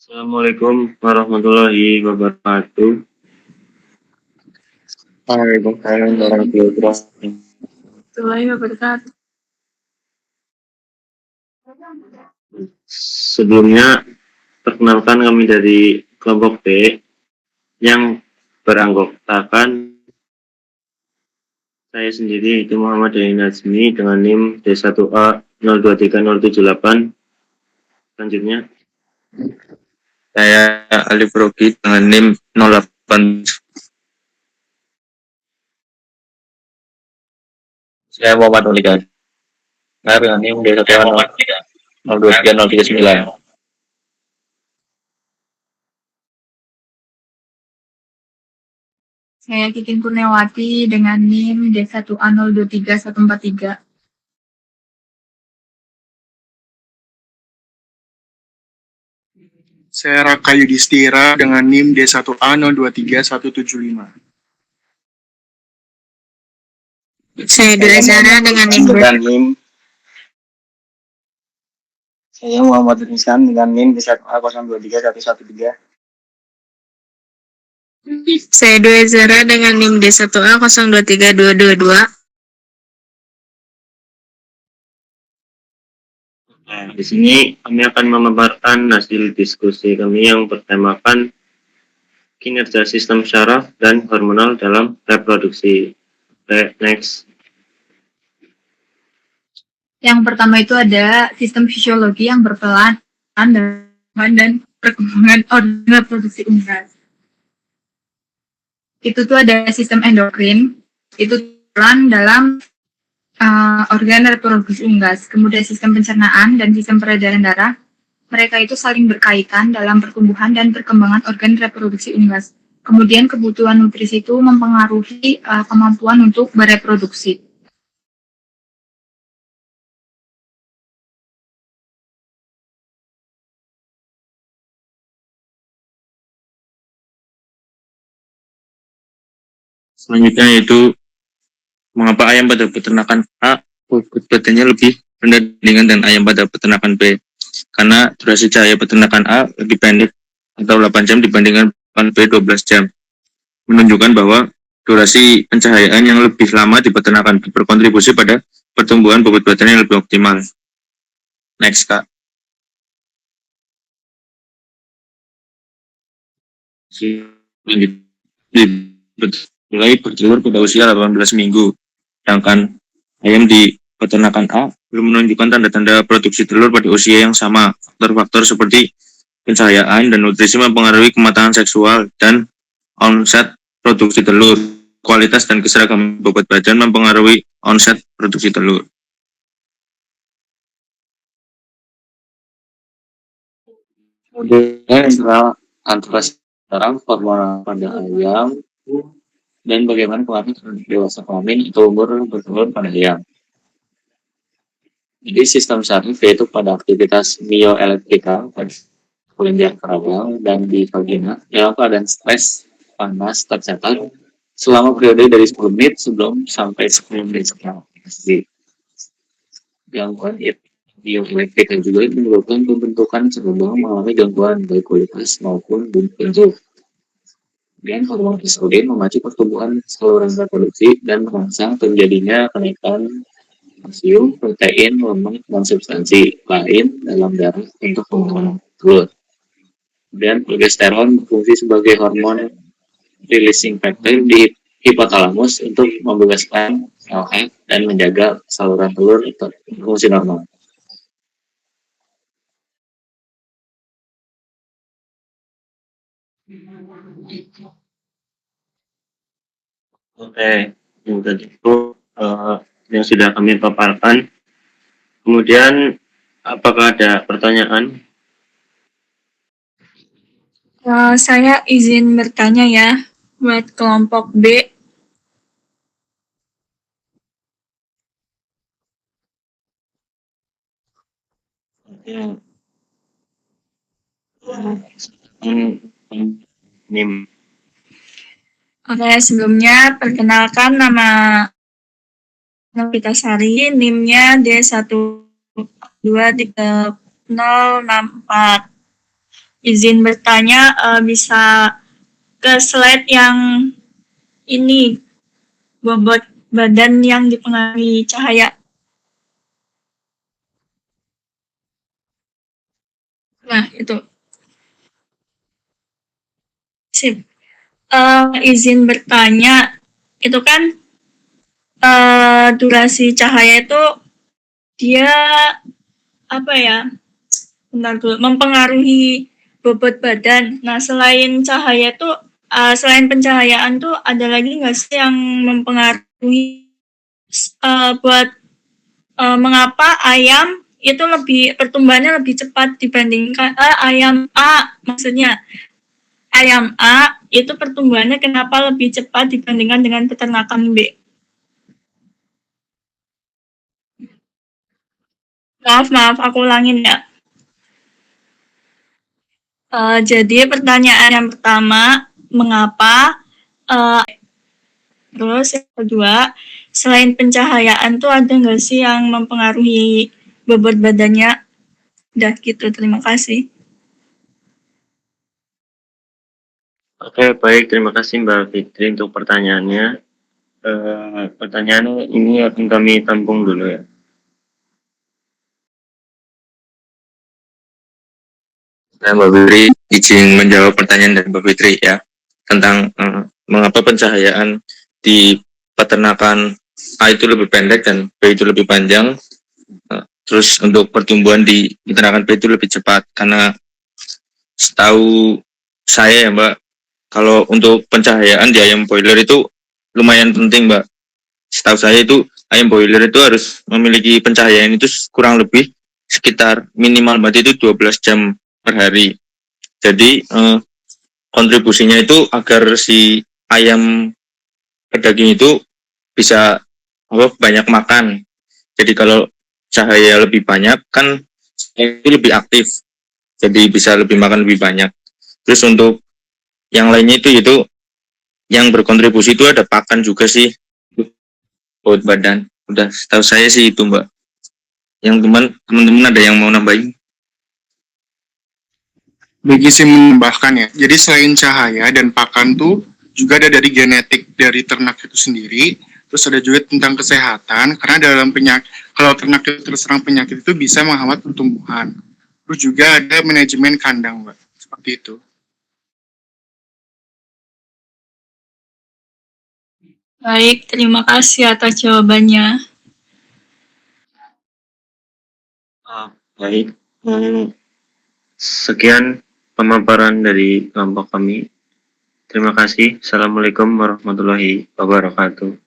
Assalamualaikum warahmatullahi wabarakatuh. Waalaikumsalam warahmatullahi wabarakatuh. Warahmatullahi wabarakatuh. Sebelumnya, perkenalkan kami dari kelompok B yang beranggotakan saya sendiri, yaitu Muhammad Dani Nazmi dengan NIM D1A 023078. Selanjutnya, Saya Alif Rogi dengan NIM 08. Saya Muhammad Oligan. Saya dengan NIM D1A 023039. Saya Titin Kurniawati dengan NIM D1A 023143. Saya Raka Yudhistira dengan NIM D1A 023175. Saya Dula Zara dengan NIM Saya Muhammad Rizan dengan NIM D1A 023113. Saya Dula Zara dengan NIM D1A 023222. Nah, di sini kami akan memaparkan hasil diskusi kami yang bertemakan kinerja sistem syaraf dan hormonal dalam reproduksi. Next. Yang pertama itu ada sistem fisiologi yang berperan dan perkembangan organ reproduksi unggas. Itu tuh ada sistem endokrin, itu peran dalam organ reproduksi unggas. Kemudian sistem pencernaan dan sistem peredaran darah, mereka itu saling berkaitan dalam pertumbuhan dan perkembangan organ reproduksi unggas. Kemudian kebutuhan nutrisi itu mempengaruhi kemampuan untuk bereproduksi. Selanjutnya yaitu mengapa ayam pada peternakan A bobot badannya lebih rendah dibandingkan dengan ayam pada peternakan B. Karena durasi cahaya peternakan A lebih pendek atau 8 jam dibandingkan B 12 jam. Menunjukkan bahwa durasi pencahayaan yang lebih lama di peternakan B berkontribusi pada pertumbuhan bobot badan yang lebih optimal. Next, Kak. Mulai bertelur pada usia 18 minggu. Sedangkan ayam di peternakan A belum menunjukkan tanda-tanda produksi telur pada usia yang sama. Faktor-faktor seperti pencahayaan dan nutrisi mempengaruhi kematangan seksual dan onset produksi telur. Kualitas dan keseragaman bobot badan mempengaruhi onset produksi telur. Kemudian antara sekarang hormon pada ayam dan bagaimana pengaruh terhadap dewasa kelamin atau umur bertelur pada ayam. Jadi sistem saraf yaitu pada aktivitas bioelektrikal pada kelenjar kerawang dan di vagina dalam keadaan stres panas tercatat selama periode dari 10 menit sebelum sampai 10 menit setelah aktivasi. Gangguan bioelektrikal juga menyebabkan pembentukan cerebral mengalami gangguan baik kualitas maupun bentuk. Kemudian hormon estrogen memacu pertumbuhan saluran reproduksi dan merangsang terjadinya kenaikan kalsium, protein, lemak, dan substansi lain dalam darah untuk pembentukan telur. Kemudian progesteron berfungsi sebagai hormon releasing factor di hipotalamus untuk membebaskan LH dan menjaga saluran telur berfungsi normal. Oke, yang tadi itu yang sudah kami paparkan. Kemudian, apakah ada pertanyaan? Saya izin bertanya ya, buat kelompok B. NIM. Oke, sebelumnya perkenalkan nama Novitasari, NIM-nya D1236064. izin bertanya, bisa ke slide yang ini, bobot badan yang dipengaruhi cahaya. Nah, itu. Sip. Izin bertanya, itu kan durasi cahaya itu dia apa ya? Bentar dulu, mempengaruhi bobot badan. Nah, selain cahaya tuh, selain pencahayaan tuh ada lagi nggak sih yang mempengaruhi buat mengapa ayam itu pertumbuhannya lebih cepat dibandingkan maksudnya ayam A itu pertumbuhannya kenapa lebih cepat dibandingkan dengan peternakan B? Maaf, aku ulangin ya. Jadi pertanyaan yang pertama, mengapa? Terus yang kedua, selain pencahayaan tuh ada nggak sih yang mempengaruhi bobot badannya? Udah gitu, terima kasih. Oke, baik. Terima kasih Mbak Fitri untuk pertanyaannya. Pertanyaan ini akan kami tampung dulu ya. Nah, Mbak Fitri izin menjawab pertanyaan dari Mbak Fitri ya tentang mengapa pencahayaan di peternakan A itu lebih pendek dan B itu lebih panjang. Terus untuk pertumbuhan di peternakan B itu lebih cepat karena setahu saya ya Mbak, kalau untuk pencahayaan di ayam broiler itu lumayan penting Mbak. Setahu saya itu ayam broiler itu harus memiliki pencahayaan itu kurang lebih sekitar minimal berarti itu 12 jam per hari. Jadi kontribusinya itu agar si ayam pedaging itu bisa banyak makan. Jadi kalau cahaya lebih banyak kan itu lebih aktif. Jadi bisa lebih makan lebih banyak. Terus untuk yang lainnya itu yang berkontribusi itu ada pakan juga sih buat badan. Udah setahu saya sih itu Mbak. Yang teman-teman ada yang mau nambahin? Bagi sih menambahkan ya. Jadi selain cahaya dan pakan tuh juga ada dari genetik dari ternak itu sendiri. Terus ada juga tentang kesehatan karena dalam kalau ternak itu terserang penyakit itu bisa menghambat pertumbuhan. Terus juga ada manajemen kandang, Mbak. Seperti itu. Baik, terima kasih atas jawabannya. Baik. Sekian pemaparan dari kelompok kami. Terima kasih. Assalamualaikum warahmatullahi wabarakatuh.